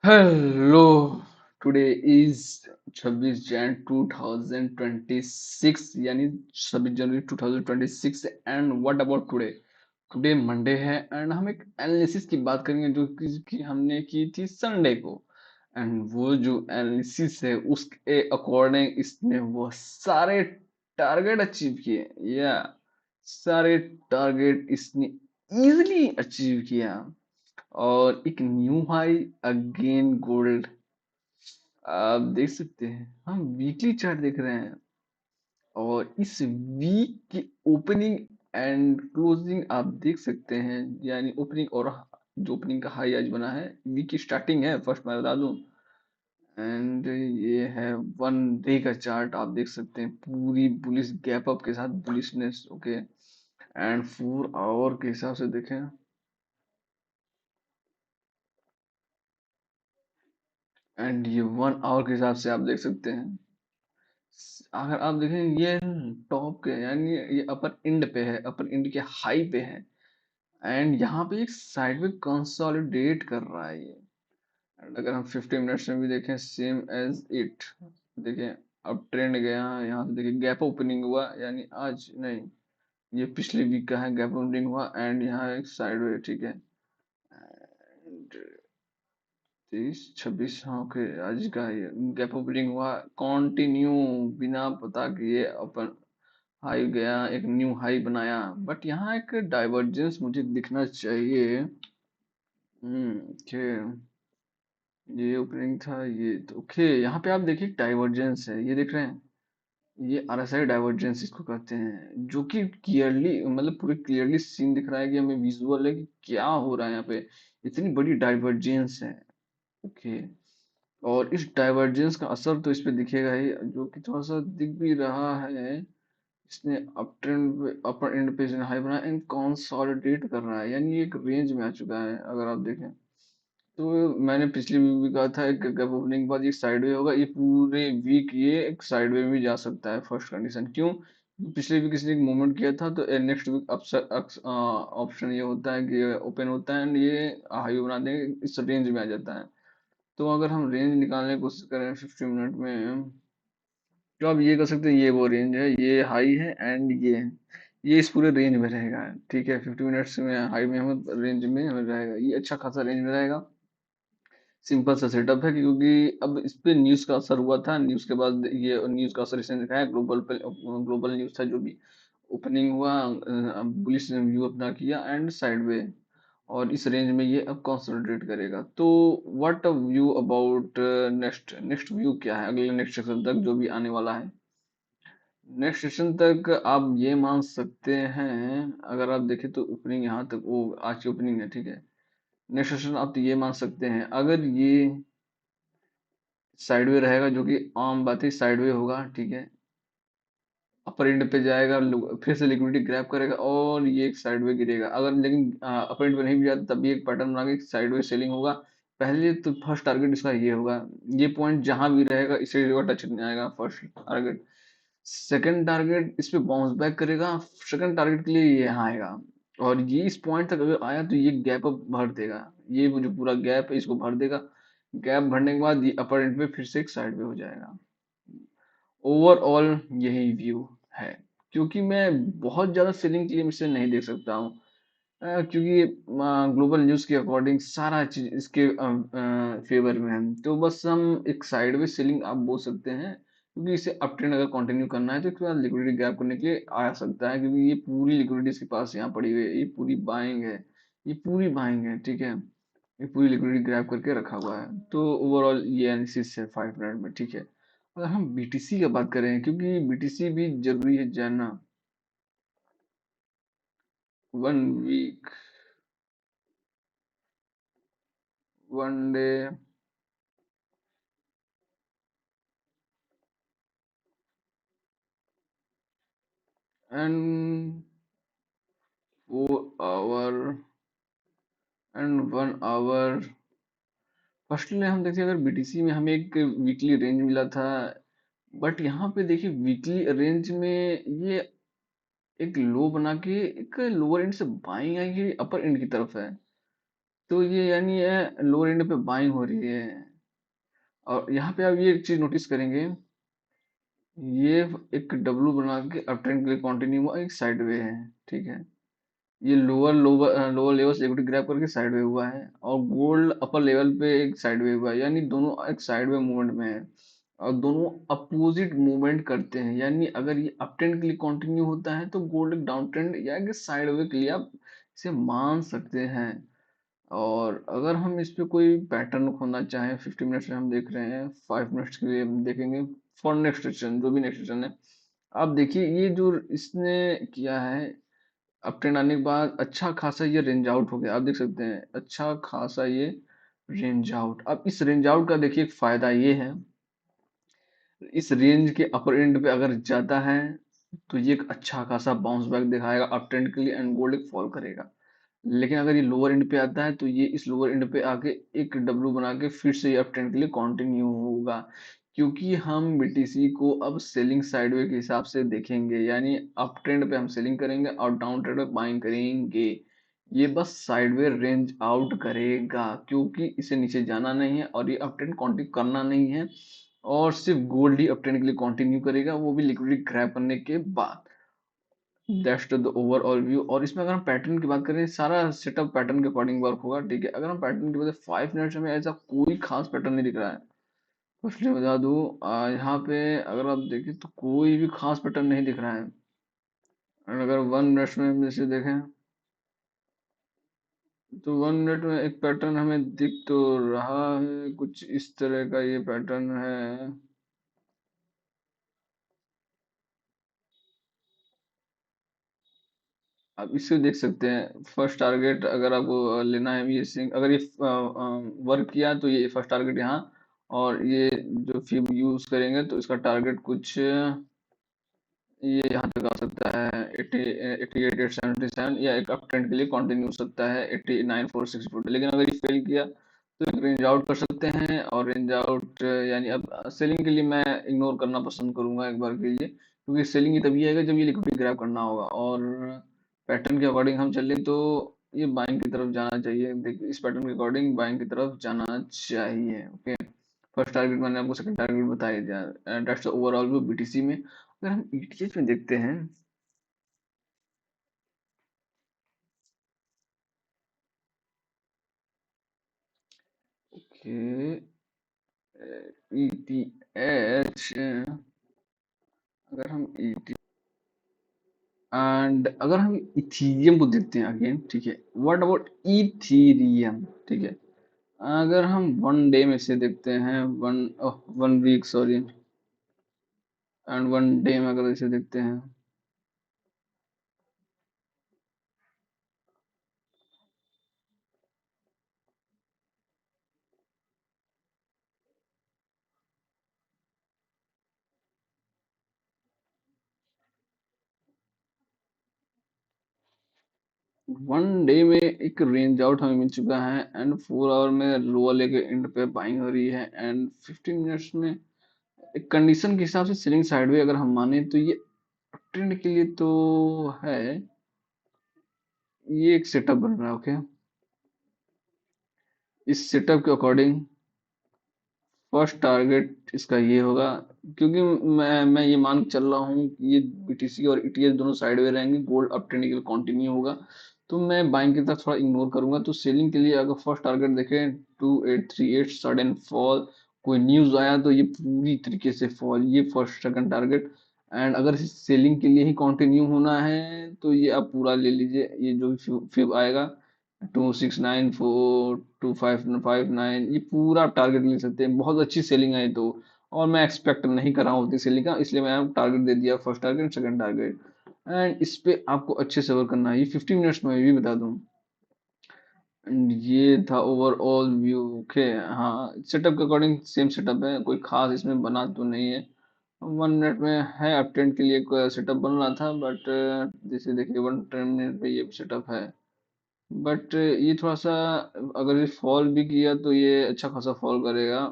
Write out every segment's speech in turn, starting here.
Hello. Today is 26 Jain 2026 यानी 26 जनवरी 2026। And what about today? Today Monday है and हम एक एनालिसिस की बात करेंगे जो कि हमने की थी संडे को। एंड वो जो एनालिसिस है उसके अकॉर्डिंग इसने वो सारे टारगेट अचीव किए या सारे टारगेट इसने इजीली अचीव किया और एक न्यू हाई अगेन गोल्ड। आप देख सकते हैं हम वीकली चार्ट देख रहे हैं और इस वीक की ओपनिंग एंड क्लोजिंग आप देख सकते हैं, यानी ओपनिंग और जो ओपनिंग का हाई आज बना है वीक की स्टार्टिंग है, फर्स्ट मैं बता दूं। एंड ये है वन डे का चार्ट, आप देख सकते हैं पूरी बुलिश गैप अप के साथ बुलिशनेस। ओके, एंड 4 आवर के हिसाब से देखें एंड ये 1 आवर के हिसाब से आप देख सकते हैं। अगर आप देखें ये टॉप के यानी ये अपर एंड पे है, अपर एंड के हाई पे है एंड यहाँ पे एक साइड में कंसोलिडेट कर रहा है ये। And अगर हम 50 मिनट्स में भी देखें सेम एज इट, देखें अब ट्रेंड गया यहाँ से, देखिए गैप ओपनिंग हुआ यानी आज नहीं, ये पिछले वीक का है, गैप ओपनिंग हुआ एंड यहाँ एक साइड, ठीक है। And 30 26, हाँ ओके, आज का ये गैप ओपनिंग हुआ कंटिन्यू बिना पता किए अपन हाई गया, एक न्यू हाई बनाया, बट यहाँ एक डाइवर्जेंस मुझे दिखना चाहिए। ओके, ये ओपनिंग था ये तो ओके, यहाँ पे आप देखिए डाइवर्जेंस है, ये देख रहे हैं, ये आरएसआई डाइवर्जेंस इसको कहते हैं, जो कि क्लियरली मतलब पूरे क्लियरली सीन दिख रहा है कि हमें विजुअल है कि क्या हो रहा है यहाँ पे, इतनी बड़ी डाइवर्जेंस है। ओके, और इस डाइवर्जेंस का असर तो इस पे दिखेगा ही, जो कि थोड़ा सा दिख भी रहा है। इसने अप ट्रेंड पे, अपर एंड पे इसने हाई बनाया एंड कंसोलिडेट कर रहा है, यानी ये एक रेंज में आ चुका है। अगर आप देखें तो मैंने पिछली वीक भी कहा था कि गैप ओपनिंग के बाद ये साइडवे होगा, ये पूरे वीक ये एक साइडवे में भी जा सकता है। फर्स्ट कंडीशन क्यों? पिछले वीक इसने एक मूवमेंट किया था तो नेक्स्ट वीक ऑप्शन ये होता है कि ओपन होता है एंड ये हाई बना देंगे, इस रेंज में आ जाता है। तो अगर हम रेंज निकालने की कोशिश करें 50 मिनट में, तो आप ये कर सकते हैं, ये वो रेंज है, ये हाई है एंड ये इस पूरे रेंज में रहेगा। ठीक है, 50 मिनट्स में हाई में हमें रेंज में हमें रहेगा, ये अच्छा खासा रेंज में रहेगा। सिंपल सा सेटअप है क्योंकि अब इस पे न्यूज़ का असर हुआ था, न्यूज़ के बाद ये न्यूज़ का असर इसने दिखाया, ग्लोबल पे ग्लोबल न्यूज़ था जो भी ओपनिंग हुआ, बुलिश व्यू अपना किया एंड साइडवे, और इस रेंज में ये अब कंसोलिडेट करेगा। तो what a view about next next view क्या है अगले नेक्स्ट सेक्शन तक जो भी आने वाला है? नेक्स्ट सेशन तक आप ये मान सकते हैं, अगर आप देखें तो ओपनिंग यहाँ तक वो आज की ओपनिंग है, ठीक है। नेक्स्ट सेशन आप ये मान सकते हैं अगर ये साइडवे रहेगा, जो कि आम बात है साइडवे होगा, ठीक है, अपर एंड पे जाएगा, फिर से लिक्विडिटी ग्रैब करेगा और ये एक साइडवे गिरेगा। अगर लेकिन अपर एंड पे नहीं भी जाता तब भी एक पैटर्न बना के साइडवे सेलिंग होगा। पहले तो फर्स्ट टारगेट इसका ये होगा, ये पॉइंट जहां भी रहेगा इसे टच नहीं आएगा फर्स्ट टारगेट। सेकंड टारगेट इस पे बाउंस बैक करेगा, सेकंड टारगेट के लिए ये यहाँ आएगा और ये इस पॉइंट तक अगर आया तो ये गैप अप भर देगा, ये वो जो पूरा गैप है इसको भर देगा। गैप भरने के बाद ये अपर एंड पे फिर से एक साइड पे हो जाएगा। ओवरऑल यही व्यू है, क्योंकि मैं बहुत ज़्यादा सेलिंग के लिए इसे नहीं देख सकता हूँ, क्योंकि ग्लोबल न्यूज़ के अकॉर्डिंग सारा चीज़ इसके फेवर में है। तो बस हम एक साइडवेज सेलिंग आप बोल सकते हैं, क्योंकि इसे अप ट्रेंड अगर कंटिन्यू करना है तो इसके बाद लिक्विडिटी गैप करने के लिए आ सकता है, क्योंकि ये पूरी लिक्विडिटी इसके पास यहाँ पड़ी हुई है, ये पूरी बाइंग है, ये पूरी बाइंग है, ठीक है, ये पूरी लिक्विडिटी ग्रैब करके रखा हुआ है। तो ओवरऑल ये एनालिसिस है 5 मिनट में, ठीक है। अगर हम बीटीसी की बात करें, क्योंकि बीटीसी भी जरूरी है जानना, 1 week, 1 day and 4 hour and 1 hour. Firstly हम देखते हैं, अगर बीटीसी में हमें एक वीकली रेंज मिला था, बट यहाँ पे देखिए वीकली रेंज में ये एक लो बना के एक लोअर एंड से बाइंग आई, अपर एंड की तरफ है। तो ये यानी है लोअर एंड पे बाइंग हो रही है। और यहाँ पे आप ये एक चीज नोटिस करेंगे, ये एक डब्लू बना के अप ट्रेंड के लिए कंटिन्यू हुआ, एक साइड वे है। ठीक है, ये लोअर लोअर लोअर लेवल से इक्विटी ग्रैब करके साइडवे हुआ है, और गोल्ड अपर लेवल पे एक साइडवे हुआ है, यानी दोनों एक साइडवे मूवमेंट में है। और दोनों अपोजिट मूवमेंट करते हैं, यानी अगर ये अप ट्रेंड के लिए कंटिन्यू होता है तो गोल्ड एक डाउन ट्रेंड या एक साइडवे के लिए आप इसे मान सकते हैं। और अगर हम इस पे कोई पैटर्न खोजना चाहें, 50 मिनट्स में हम देख रहे हैं, 5 मिनट्स के लिए हम देखेंगे फॉर नेक्स्ट सेशन, जो भी नेक्स्ट सेशन है। आप देखिए ये जो इसने किया है, अप ट्रेंड आने के बाद अच्छा खासा ये रेंज आउट हो गया, आप देख सकते हैं अच्छा खासा ये रेंज आउट। अब इस रेंज आउट का देखिए एक फायदा ये है, इस रेंज के अपर एंड पे अगर जाता है तो ये एक अच्छा खासा बाउंस बैक दिखाएगा अप ट्रेंड के लिए, एंड गोल्ड एक फॉल करेगा। लेकिन अगर ये लोअर एंड पे आता है तो ये इस लोअर एंड पे आके एक डब्ल्यू बना के फिर से ये अप ट्रेंड के लिए कंटिन्यू होगा। क्योंकि हम बीटीसी को अब सेलिंग साइडवे के हिसाब से देखेंगे, यानी अप ट्रेंड पे हम सेलिंग करेंगे और डाउन ट्रेंड पे बाइंग करेंगे। ये बस साइडवे रेंज आउट करेगा, क्योंकि इसे नीचे जाना नहीं है और ये अप ट्रेंड कंटिन्यू करना नहीं है, और सिर्फ गोल्ड ही अप ट्रेंड के लिए कंटिन्यू करेगा, वो भी लिक्विडिटी ग्रैब करने के बाद। That's the overall view. और इसमें अगर हम पैटर्न की बात करें, सारा सेटअप पैटर्न के अकॉर्डिंग वर्क होगा। ठीक है, अगर हम पैटर्न की बात करें, 5 मिनट्स में ऐसा कोई खास पैटर्न नहीं दिख रहा है। फर्स्टली बता दूं, यहाँ पे अगर आप देखें तो कोई भी खास पैटर्न नहीं दिख रहा है। और अगर 1 मिनट्स में हम जैसे देखें, तो 1 मिनट में एक पैटर्न हमें दिख तो रहा है, कुछ इस तरह का ये पैटर्न है। आप इसे देख सकते हैं, फर्स्ट टारगेट अगर आपको लेना है, ये अगर ये वर्क किया तो ये फर्स्ट टारगेट यहाँ, और ये जो फिब यूज करेंगे तो इसका टारगेट कुछ ये यहाँ तक आ सकता है, 88,877, या एक अप ट्रेंड के लिए कंटिन्यू हो सकता है 89,464। लेकिन अगर ये फेल किया तो एक रेंज आउट कर सकते हैं, और रेंज आउट यानी अब सेलिंग के लिए मैं इग्नोर करना पसंद करूंगा एक बार के लिए, क्योंकि सेलिंग ही तभी आएगा जब ये लिक्विडिटी ग्रैब करना होगा। और पैटर्न के अकॉर्डिंग हम चलें तो ये बाइंग की तरफ जाना चाहिए। देखिए इस पैटर्न के अकॉर्डिंग बाइंग की तरफ जाना चाहिए। ओके, फर्स्ट टारगेट मैंने आपको सेकंड टारगेट बताया दिया। दैट्स ओवरऑल व्यू बीटीसी में। अगर हम ईटीएच में देखते हैं, ओके, ईटीएच, अगर हम ईटी एंड अगर हम इथीरियम को देखते हैं अगेन, ठीक है, व्हाट अबाउट इथीरियम। ठीक है, अगर हम 1 डे में से देखते हैं, 1 वीक सॉरी, एंड 1 डे में अगर इसे देखते हैं, 1 डे में एक रेंज आउट हमें मिल चुका है, एंड 4 आवर में लोअर लेके एंड पे बाइंग हो रही है, एंड 15 मिनट्स में एक कंडीशन के हिसाब से सेलिंग साइडवे अगर हम माने तो ये ट्रेंड के लिए तो है, ये एक सेटअप बन रहा है। ओके, इस सेटअप के अकॉर्डिंग फर्स्ट टारगेट इसका ये होगा, क्योंकि मैं ये मान के चल रहा हूँ कि ये बीटीसी और ईटीएस दोनों साइडवे रहेंगे, गोल्ड अप ट्रेंड के लिए कंटिन्यू होगा, तो मैं बाइंग की तरफ थोड़ा इग्नोर करूंगा। तो सेलिंग के लिए अगर फर्स्ट टारगेट देखें 2838 सडन फॉल, कोई न्यूज आया तो ये पूरी तरीके से फॉल, ये फर्स्ट सेकंड टारगेट। एंड अगर सेलिंग के लिए ही कंटिन्यू होना है तो ये आप पूरा ले लीजिए, ये जो भी फिब आएगा 2694 2559, ये पूरा आप टारगेट ले सकते हैं, बहुत अच्छी सेलिंग है तो। और मैं एक्सपेक्ट नहीं कर रहा हूँ उतनी सेलिंग का, इसलिए मैंने टारगेट दे दिया, first target second target. And इस पे आपको अच्छे से वर्क करना है, ये 50 मिनट्स में भी बता दूं। एंड ये था ओवरऑल व्यू। ओके, हाँ, सेटअप के अकॉर्डिंग सेम सेटअप है, कोई खास इसमें बना तो नहीं है। 1 मिनट में है अप ट्रेंड के लिए कोई सेटअप बन रहा था, बट जैसे देखिए 1 मिनट पे ये सेटअप है, बट ये थोड़ा सा, अगर ये फॉल भी किया तो ये अच्छा खासा फॉल करेगा,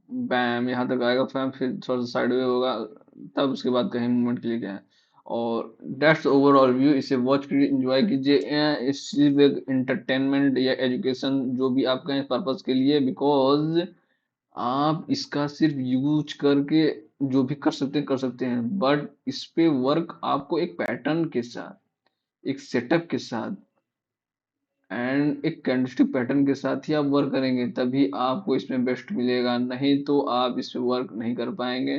बैम यहाँ तक आएगा फैम, फिर थोड़ा सा साइडवे होगा, तब उसके बाद कहीं मूवमेंट के लिए गया है। और दैट्स ओवरऑल व्यू। इसे वॉच कीजिए, एंजॉय कीजिए। इस सिर्फ एक इंटरटेनमेंट या एजुकेशन जो भी आप कहें पर्पस के लिए, बिकॉज आप इसका सिर्फ यूज करके जो भी कर सकते हैं, बट इस पे वर्क आपको एक पैटर्न के साथ, एक सेटअप के साथ एंड एक कैंडलस्टिक पैटर्न के साथ ही आप वर्क करेंगे, तभी आपको इसमें बेस्ट मिलेगा, नहीं तो आप इस पे वर्क नहीं कर पाएंगे।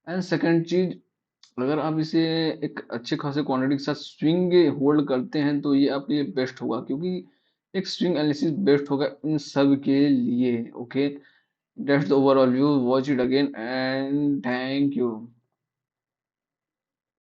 एंड सेकंड चीज, अगर आप इसे एक अच्छे खासे क्वांटिटी के साथ स्विंग होल्ड करते हैं तो ये आपके लिए बेस्ट होगा, क्योंकि एक स्विंग एनालिसिस बेस्ट होगा इन सब के लिए। Okay, that's the overall view. Watch it again and thank you.